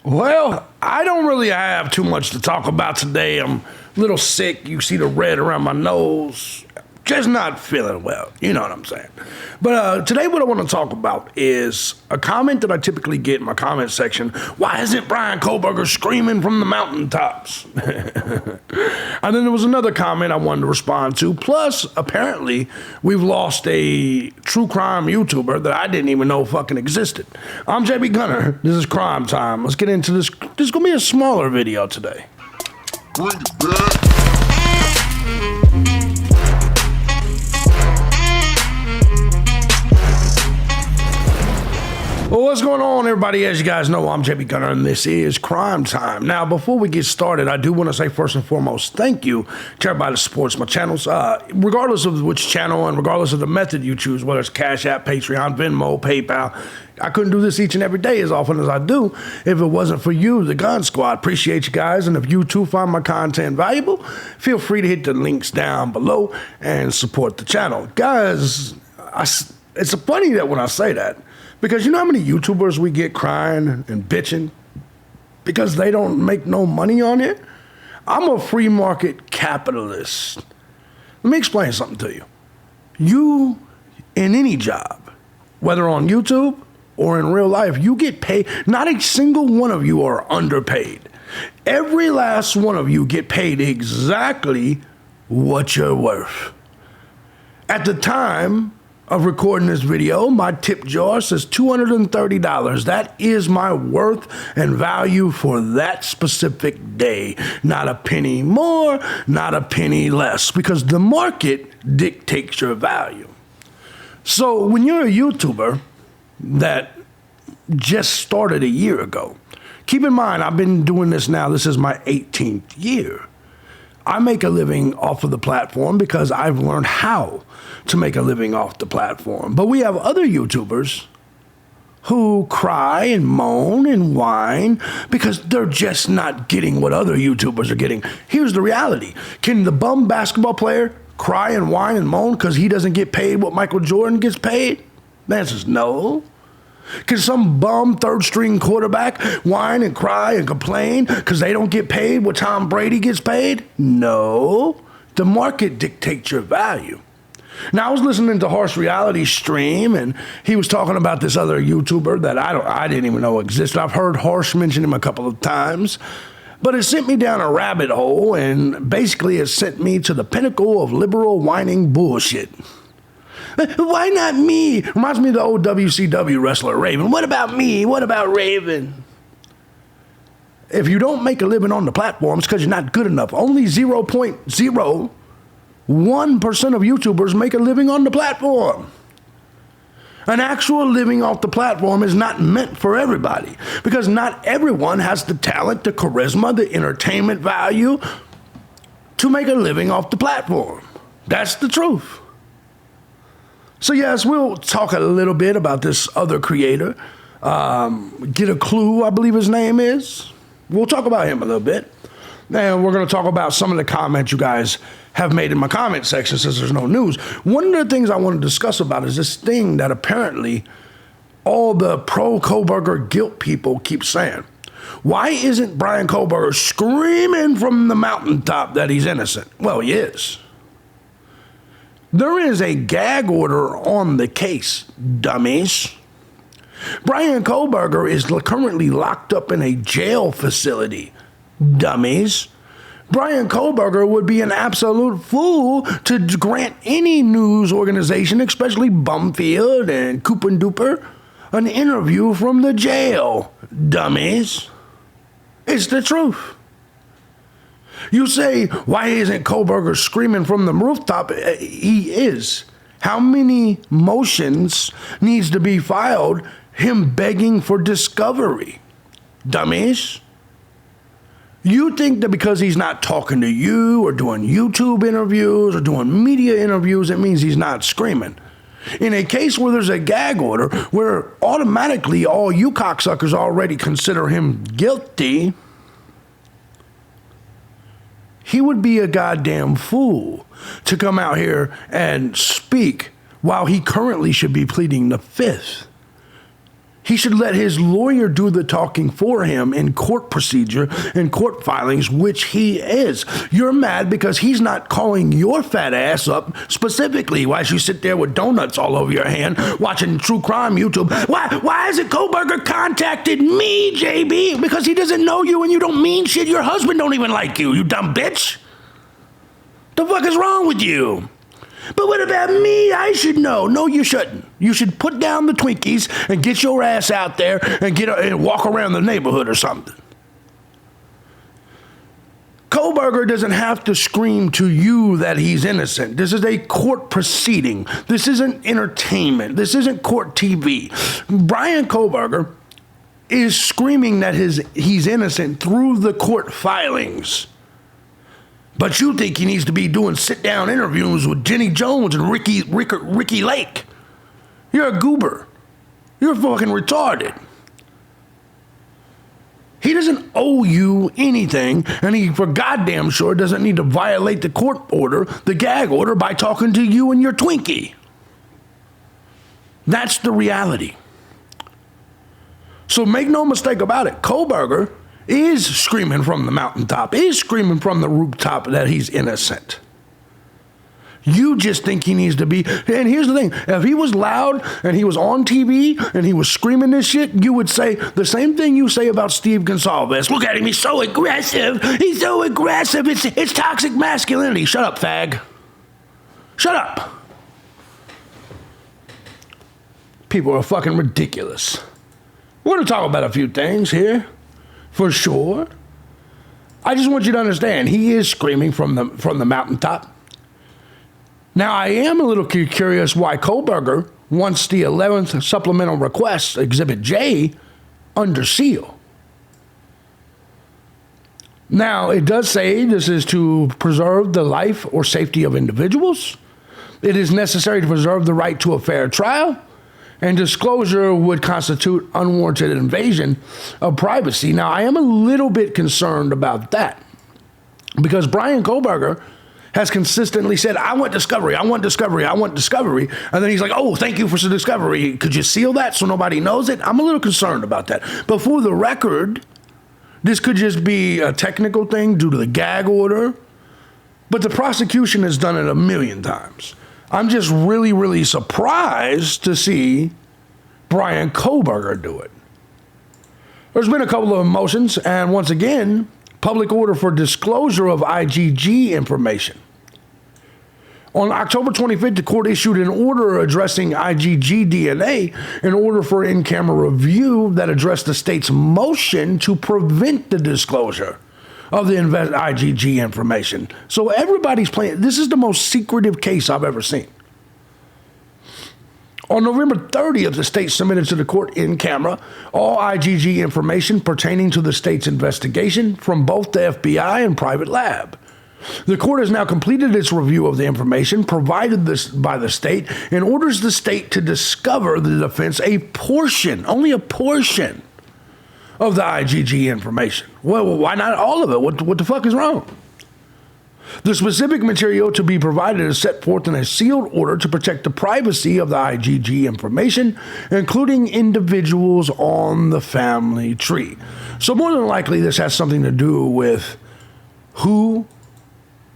Well, I don't really have too much to talk about today. I'm a little sick. You see the red around my nose. Just not feeling well. You know what I'm saying. But today what I want to talk about is a comment that I typically get in my comment section. Why isn't Brian Kohberger screaming from the mountaintops? And then there was another comment I wanted to respond to. Plus, apparently, we've lost a true crime YouTuber that I didn't even know fucking existed. I'm thejbgunner. This is Crime Time. Let's get into this. This is going to be a smaller video today. Bring it back. Well, what's going on, everybody? As you guys know, I'm thejbgunner, and this is Crime Time. Now, before we get started, I do want to say first and foremost, thank you to everybody that supports my channels. Regardless of which channel and regardless of the method you choose, whether it's Cash App, Patreon, Venmo, PayPal, I couldn't do this each and every day as often as I do if it wasn't for you, the Gun Squad. Appreciate you guys, and if you too find my content valuable, feel free to hit the links down below and support the channel. Guys, it's funny that when I say that, because you know how many YouTubers we get crying and bitching because they don't make no money on it? I'm a free market capitalist. Let me explain something to you. You, in any job, whether on YouTube or in real life, you get paid. Not a single one of you are underpaid. Every last one of you get paid exactly what you're worth. At the time of recording this video, my tip jar says $230. That is my worth and value for that specific day. Not a penny more, not a penny less, because the market dictates your value. So when you're a YouTuber that just started a year ago, keep in mind, I've been doing this now, this is my 18th year. I make a living off of the platform because I've learned how to make a living off the platform. But we have other YouTubers who cry and moan and whine because they're just not getting what other YouTubers are getting. Here's the reality. Can the bum basketball player cry and whine and moan because he doesn't get paid what Michael Jordan gets paid? The answer is no. Can some bum third-string quarterback whine and cry and complain because they don't get paid what Tom Brady gets paid? No. The market dictates your value. Now, I was listening to Harsh Reality Stream, and he was talking about this other YouTuber that I didn't even know existed. I've heard Harsh mention him a couple of times, but it sent me down a rabbit hole, and basically it sent me to the pinnacle of liberal whining bullshit. Why not me? Reminds me of the old WCW wrestler, Raven. What about me? What about Raven? If you don't make a living on the platform, it's because you're not good enough. Only 0.01% of YouTubers make a living on the platform. An actual living off the platform is not meant for everybody because not everyone has the talent, the charisma, the entertainment value to make a living off the platform. That's the truth. So yes, we'll talk a little bit about this other creator. Get a Clue, I believe his name is. We'll talk about him a little bit. And we're going to talk about some of the comments you guys have made in my comment section since there's no news. One of the things I want to discuss about is this thing that apparently all the pro-Kohberger guilt people keep saying. Why isn't Brian Kohberger screaming from the mountaintop that he's innocent? Well, he is. There is a gag order on the case, dummies. Brian Kohberger is currently locked up in a jail facility, dummies. Brian Kohberger would be an absolute fool to grant any news organization, especially Bumfield and Coop and Duper, an interview from the jail, dummies. It's the truth. You say, why isn't Kohberger screaming from the rooftop? He is. How many motions needs to be filed, him begging for discovery? Dummies. You think that because he's not talking to you or doing YouTube interviews or doing media interviews, it means he's not screaming. In a case where there's a gag order, where automatically all you cocksuckers already consider him guilty, he would be a goddamn fool to come out here and speak while he currently should be pleading the fifth. He should let his lawyer do the talking for him in court procedure and court filings, which he is. You're mad because he's not calling your fat ass up specifically while you sit there with donuts all over your hand watching true crime YouTube. Why hasn't Kohberger contacted me, JB? Because he doesn't know you and you don't mean shit. Your husband don't even like you, you dumb bitch. The fuck is wrong with you? But what about me? I should know. No, you shouldn't. You should put down the Twinkies and get your ass out there and walk around the neighborhood or something. Kohberger doesn't have to scream to you that he's innocent. This is a court proceeding. This isn't entertainment. This isn't court TV. Brian Kohberger is screaming that he's innocent through the court filings. But you think he needs to be doing sit-down interviews with Jenny Jones and Ricky Lake. You're a goober. You're fucking retarded. He doesn't owe you anything, and he for goddamn sure doesn't need to violate the court order, the gag order, by talking to you and your Twinkie. That's the reality. So make no mistake about it, Kohberger is screaming from the mountaintop, is screaming from the rooftop that he's innocent. You just think he needs to be. And here's the thing. If he was loud and he was on TV and he was screaming this shit, you would say the same thing you say about Steve Gonsalves. Look at him. He's so aggressive. He's so aggressive. It's toxic masculinity. Shut up, fag. Shut up. People are fucking ridiculous. We're going to talk about a few things here, for sure. I just want you to understand, he is screaming from the mountaintop. Now, I am a little curious why Kohberger wants the 11th supplemental request, Exhibit J, under seal. Now, it does say this is to preserve the life or safety of individuals. It is necessary to preserve the right to a fair trial, and disclosure would constitute unwarranted invasion of privacy. Now, I am a little bit concerned about that because Brian Kohberger has consistently said, I want discovery, I want discovery, I want discovery. And then he's like, oh, thank you for the discovery. Could you seal that so nobody knows it? I'm a little concerned about that. But for the record, this could just be a technical thing due to the gag order. But the prosecution has done it a million times. I'm just really, really surprised to see Brian Kohberger do it. There's been a couple of motions, and once again, public order for disclosure of IgG information. On October 25th, the court issued an order addressing IgG DNA, an order for in-camera review that addressed the state's motion to prevent the disclosure of the IgG information. So everybody's playing. This is the most secretive case I've ever seen. On November 30th, the state submitted to the court in camera all IgG information pertaining to the state's investigation from both the FBI and private lab. The court has now completed its review of the information provided by the state and orders the state to discover the defense a portion, only a portion, of the IgG information. Well, why not all of it? What the fuck is wrong? The specific material to be provided is set forth in a sealed order to protect the privacy of the IgG information, including individuals on the family tree. So more than likely, this has something to do with who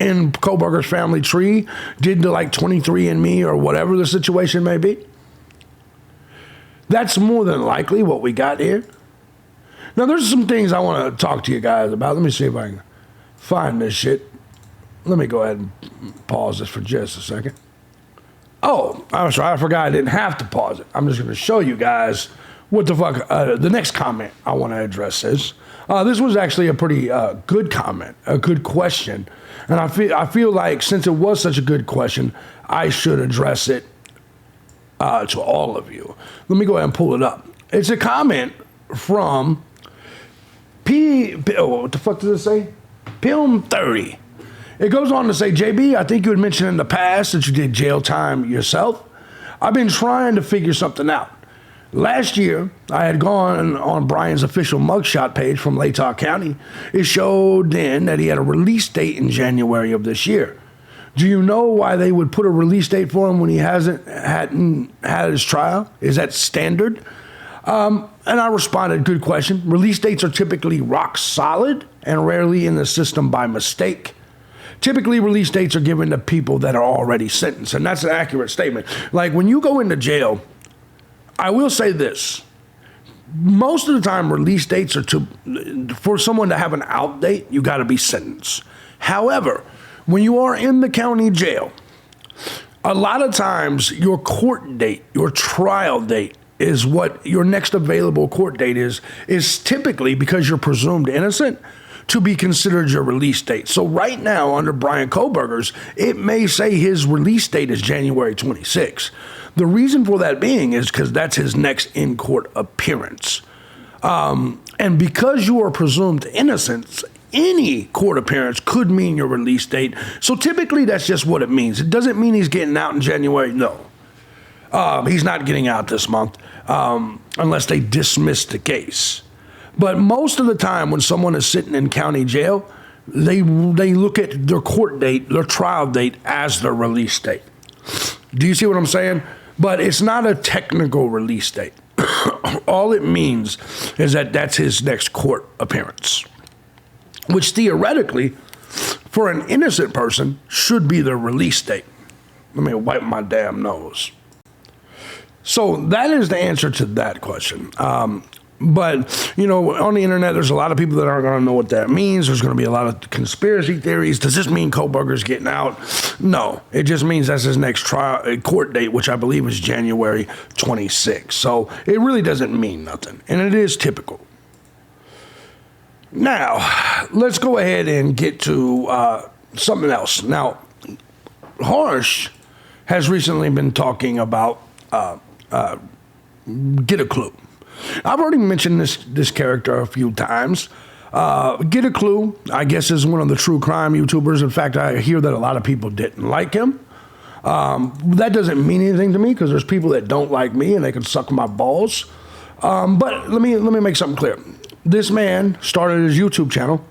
in Kohberger's family tree did the 23andMe or whatever the situation may be. That's more than likely what we got here. Now, there's some things I want to talk to you guys about. Let me see if I can find this shit. Let me go ahead and pause this for just a second. Oh, I'm sorry. I forgot I didn't have to pause it. I'm just going to show you guys what the fuck the next comment I want to address is. This was actually a pretty good comment, a good question. And I feel like since it was such a good question, I should address it to all of you. Let me go ahead and pull it up. It's a comment from what the fuck does it say? Pilm 30. It goes on to say, JB, I think you had mentioned in the past that you did jail time yourself. I've been trying to figure something out. Last year, I had gone on Brian's official mugshot page from Latah County. It showed then that he had a release date in January of this year. Do you know why they would put a release date for him when he hadn't had his trial? Is that standard? And I responded, good question. Release dates are typically rock solid and rarely in the system by mistake. Typically, release dates are given to people that are already sentenced, and that's an accurate statement. Like, when you go into jail, I will say this. Most of the time, release dates are for someone to have an out date, you got to be sentenced. However, when you are in the county jail, a lot of times your court date, your trial date, is what your next available court date is typically, because you're presumed innocent, to be considered your release date. So right now, under Brian Kohberger's, it may say his release date is January 26th. The reason for that being is because that's his next in-court appearance. And because you are presumed innocent, any court appearance could mean your release date. So typically, that's just what it means. It doesn't mean he's getting out in January. No. He's not getting out this month unless they dismiss the case. But most of the time when someone is sitting in county jail, they look at their court date, their trial date, as their release date. Do you see what I'm saying? But it's not a technical release date. All it means is that that's his next court appearance, which theoretically, for an innocent person, should be their release date. Let me wipe my damn nose. So that is the answer to that question. But, you know, on the internet, there's a lot of people that aren't going to know what that means. There's going to be a lot of conspiracy theories. Does this mean Kohberger's getting out? No, it just means that's his next trial court date, which I believe is January 26th. So it really doesn't mean nothing, and it is typical. Now, let's go ahead and get to something else. Now, Harsh has recently been talking about Get a Clue. I've already mentioned this character a few times. Get a Clue, I guess, is one of the true crime YouTubers. In fact, I hear that a lot of people didn't like him. That doesn't mean anything to me, because there's people that don't like me and they can suck my balls. But let me make something clear. This man started his YouTube channel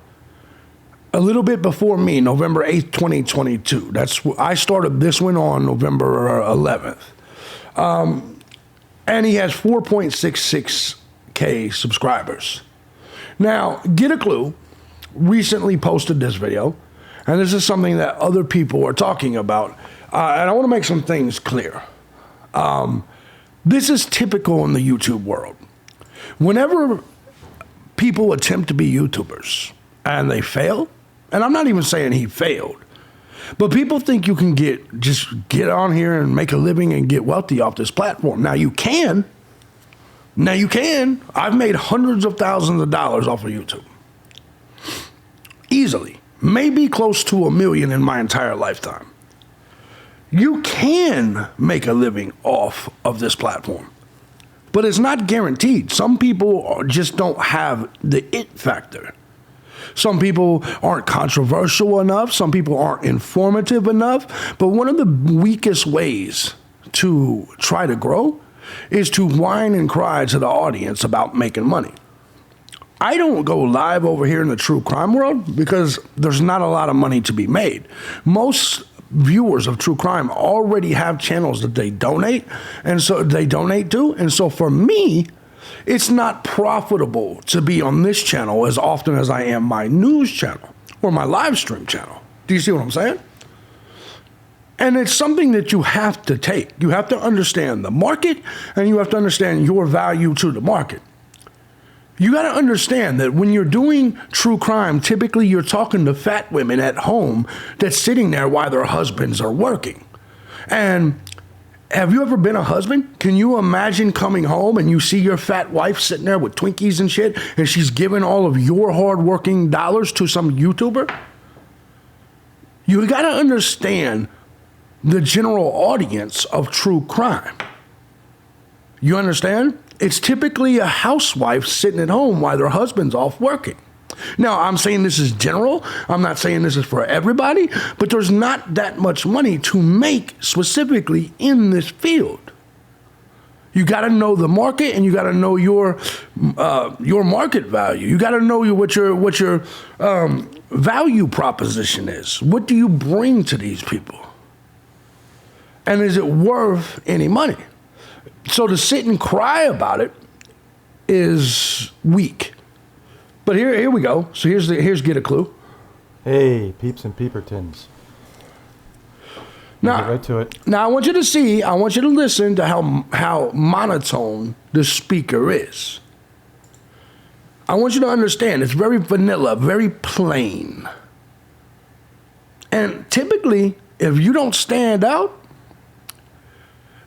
a little bit before me, November 8th, 2022. I started this one on November 11th. And he has 4.66K subscribers. Now, Get a Clue recently posted this video, and this is something that other people are talking about. And I want to make some things clear. This is typical in the YouTube world. Whenever people attempt to be YouTubers and they fail, and I'm not even saying he failed, but people think you can just get on here and make a living and get wealthy off this platform. Now you can. I've made hundreds of thousands of dollars off of YouTube. Easily. Maybe close to $1 million in my entire lifetime. You can make a living off of this platform, but it's not guaranteed. Some people just don't have the it factor. Some people aren't controversial enough. Some people aren't informative enough. But one of the weakest ways to try to grow is to whine and cry to the audience about making money. I don't go live over here in the true crime world because there's not a lot of money to be made. Most viewers of true crime already have channels that they donate to. And so for me, it's not profitable to be on this channel as often as I am my news channel or my live stream channel. Do you see what I'm saying? And it's something that you have to take. You have to understand the market, and you have to understand your value to the market. You got to understand that when you're doing true crime, typically you're talking to fat women at home that's sitting there while their husbands are working. And have you ever been a husband? Can you imagine coming home and you see your fat wife sitting there with Twinkies and shit, and she's giving all of your hard-working dollars to some YouTuber? You got to understand the general audience of true crime. You understand? It's typically a housewife sitting at home while their husband's off working. Now, I'm saying this is general. I'm not saying this is for everybody, but there's not that much money to make specifically in this field. You got to know the market, and you got to know your market value. You got to know what your value proposition is. What do you bring to these people? And is it worth any money? So to sit and cry about it is weak. But here we go. So here's get a clue. Hey, peeps and peepertons. Now, get right to it. Now I want you to listen to how monotone the speaker is. I want you to understand it's very vanilla, very plain. And typically, if you don't stand out,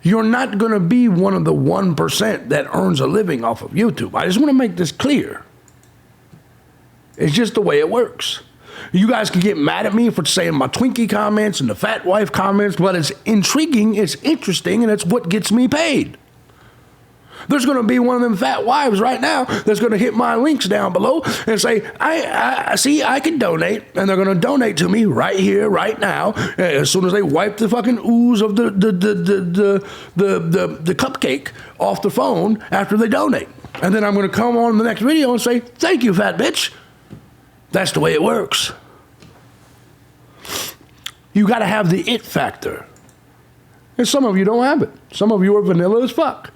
you're not going to be one of the 1% that earns a living off of YouTube. I just want to make this clear. It's just the way it works. You guys can get mad at me for saying my Twinkie comments and the fat wife comments, but it's intriguing, it's interesting, and it's what gets me paid. There's going to be one of them fat wives right now that's going to hit my links down below and say, I can donate, and they're going to donate to me right here, right now, as soon as they wipe the fucking ooze of the cupcake off the phone after they donate. And then I'm going to come on the next video and say, thank you, fat bitch. That's the way it works. You got to have the it factor. And some of you don't have it. Some of you are vanilla as fuck.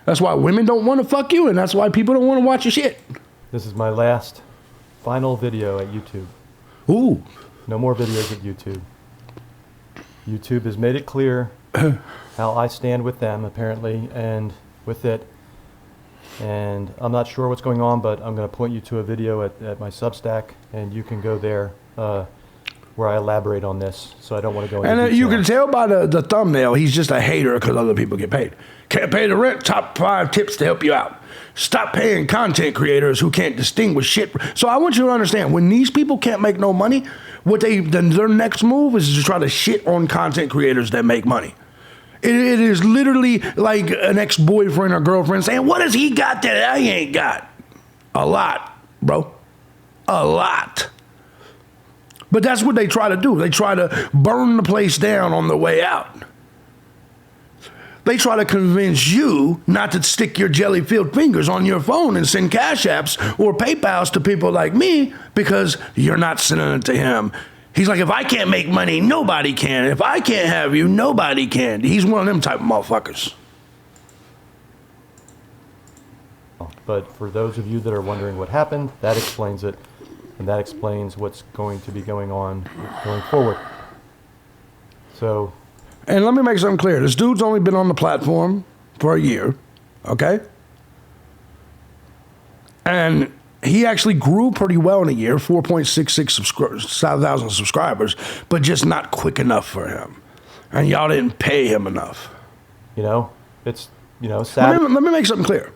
That's why women don't want to fuck you, and that's why people don't want to watch your shit. This is my last, final video at YouTube. Ooh. No more videos at YouTube. YouTube has made it clear how I stand with them, apparently, and with it. And I'm not sure what's going on, but I'm going to point you to a video at my Substack, and you can go there where I elaborate on this, so I don't want to go into And detail. you can tell by the thumbnail, he's just a hater because other people get paid. Can't pay the rent, top 5 tips to help you out. Stop paying content creators who can't distinguish shit. So I want you to understand, when these people can't make no money, their next move is to try to shit on content creators that make money. It is literally like an ex-boyfriend or girlfriend saying, what has he got that I ain't got? A lot, bro. A lot. But that's what they try to do. They try to burn the place down on the way out. They try to convince you not to stick your jelly-filled fingers on your phone and send cash apps or PayPals to people like me because you're not sending it to him. He's like, if I can't make money, nobody can. If I can't have you, nobody can. He's one of them type of motherfuckers. But for those of you that are wondering what happened, that explains it. And that explains what's going to be going on going forward. So... And let me make something clear. This dude's only been on the platform for a year, okay? And he actually grew pretty well in a year, 4.66 thousand subscribers, but just not quick enough for him. And y'all didn't pay him enough. You know, it's, sad. Let me make something clear.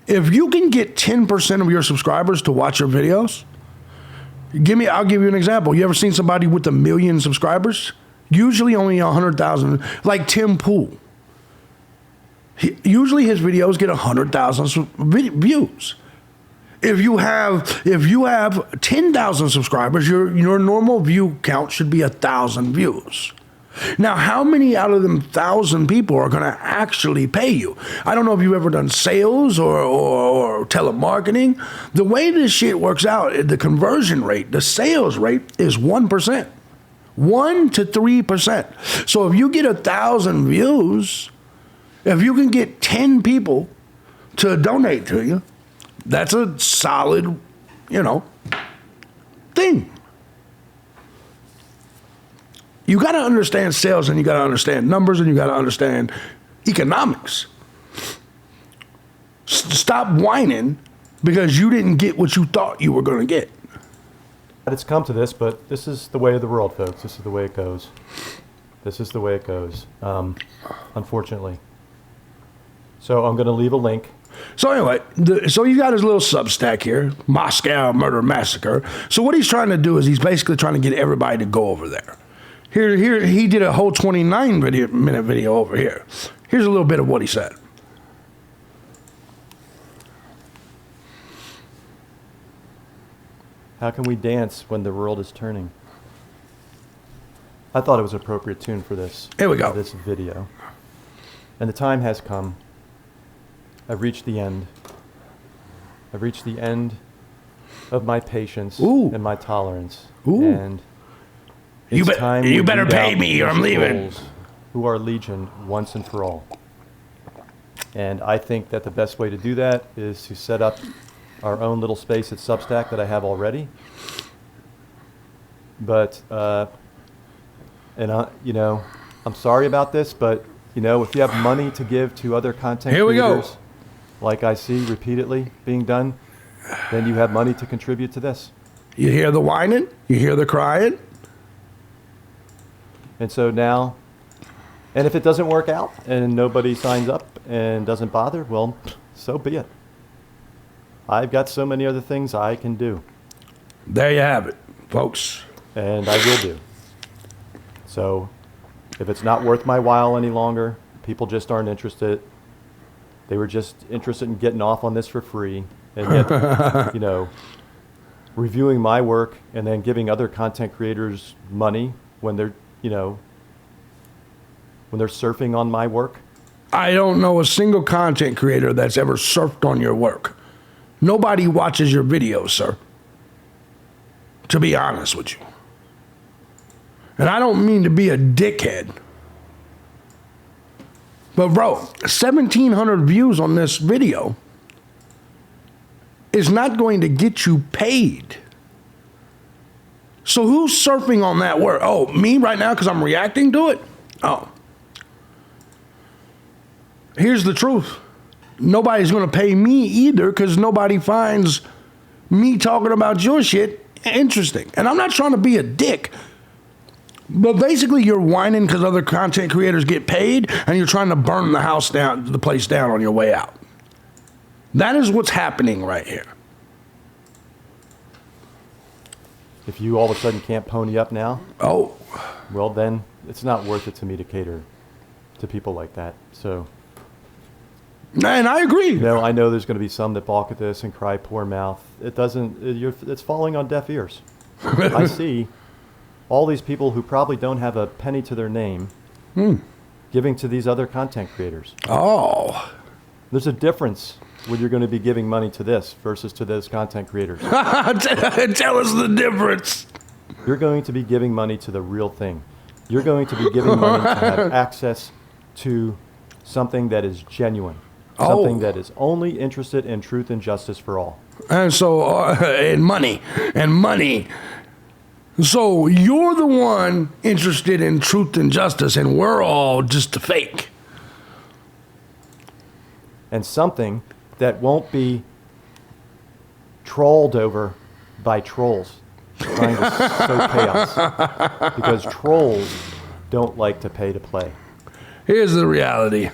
If you can get 10% of your subscribers to watch your videos, I'll give you an example. You ever seen somebody with 1 million subscribers? Usually only 100,000, like Tim Pool. Usually his videos get 100,000 views. If you have 10,000 subscribers, your normal view count should be 1,000 views. Now, how many out of them 1,000 people are going to actually pay you? I don't know if you've ever done sales or telemarketing. The way this shit works out, the conversion rate, the sales rate is 1%. 1 to 3%. So if you get 1,000 views, if you can get 10 people to donate to you, that's a solid, thing. You got to understand sales, and you got to understand numbers, and you got to understand economics. Stop whining because you didn't get what you thought you were going to get. It's come to this, but this is the way of the world, folks. This is the way it goes. This is the way it goes, unfortunately. So I'm going to leave a link. So anyway, so you got his little Substack here, Moscow Murder Massacre. So what he's trying to do is he's basically trying to get everybody to go over there. Here he did a whole 29-minute video over here. Here's a little bit of what he said. How can we dance when the world is turning? I thought it was an appropriate tune for this. Here we go. For this video. And the time has come. I've reached the end. I've reached the end of my patience and my tolerance. And it's time you we better root pay out me or I'm those leaving. souls who are legion once and for all. And I think that the best way to do that is to set up our own little space at Substack that I have already. But, I'm sorry about this, but, if you have money to give to other content Here we go. creators, like I see repeatedly being done, then you have money to contribute to this. You hear the whining? You hear the crying? And so now, and if it doesn't work out and nobody signs up and doesn't bother, well, so be it. I've got so many other things I can do. There you have it, folks. And I will do. So if it's not worth my while any longer, people just aren't interested. They were just interested in getting off on this for free. And yet, reviewing my work and then giving other content creators money when they're, when they're surfing on my work. I don't know a single content creator that's ever surfed on your work. Nobody watches your videos, sir. To be honest with you. And I don't mean to be a dickhead. But bro, 1,700 views on this video is not going to get you paid. So who's surfing on that work? Oh, me right now because I'm reacting to it? Oh. Here's the truth. Nobody's going to pay me either because nobody finds me talking about your shit interesting. And I'm not trying to be a dick. But basically you're whining because other content creators get paid and you're trying to burn the place down on your way out. That is what's happening right here. If you all of a sudden can't pony up now, Oh. well then it's not worth it to me to cater to people like that. So, And I agree. I know there's going to be some that balk at this and cry poor mouth. It's falling on deaf ears. I see all these people who probably don't have a penny to their name giving to these other content creators. Oh. There's a difference when you're going to be giving money to this versus to those content creators. Tell us the difference. You're going to be giving money to the real thing. You're going to be giving money to have access to something that is genuine. Something that is only interested in truth and justice for all. And so, and money. So you're the one interested in truth and justice, and we're all just a fake. And something that won't be trolled over by trolls trying to sow chaos. Because trolls don't like to pay to play. Here's the reality.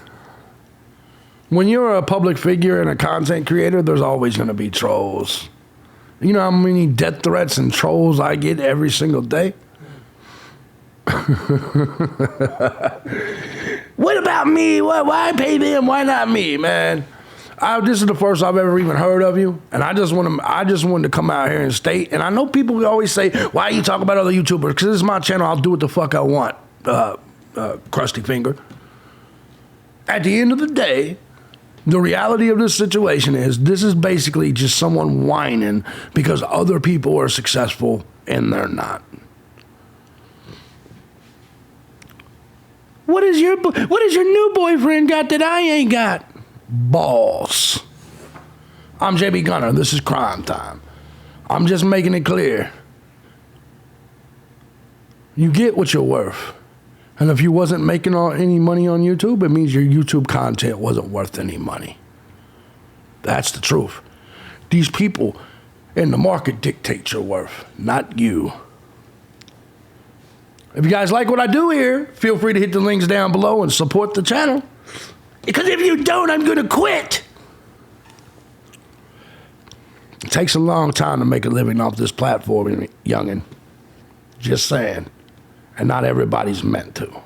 When you're a public figure and a content creator, there's always going to be trolls. You know how many death threats and trolls I get every single day? What about me? Why pay them? Why not me, man? This is the first I've ever even heard of you, and I just wanted to come out here and state. And I know people always say, "Why you talk about other YouTubers?" Because this is my channel. I'll do what the fuck I want. Crusty finger. At the end of the day, the reality of this situation is this is basically just someone whining because other people are successful and they're not. What is your new boyfriend got that I ain't got? Balls. I'm JB Gunner. This is Crime Time. I'm just making it clear. You get what you're worth. And if you wasn't making any money on YouTube, it means your YouTube content wasn't worth any money. That's the truth. These people in the market dictate your worth, not you. If you guys like what I do here, feel free to hit the links down below and support the channel. Because if you don't, I'm going to quit. It takes a long time to make a living off this platform, youngin'. Just saying. And not everybody's meant to.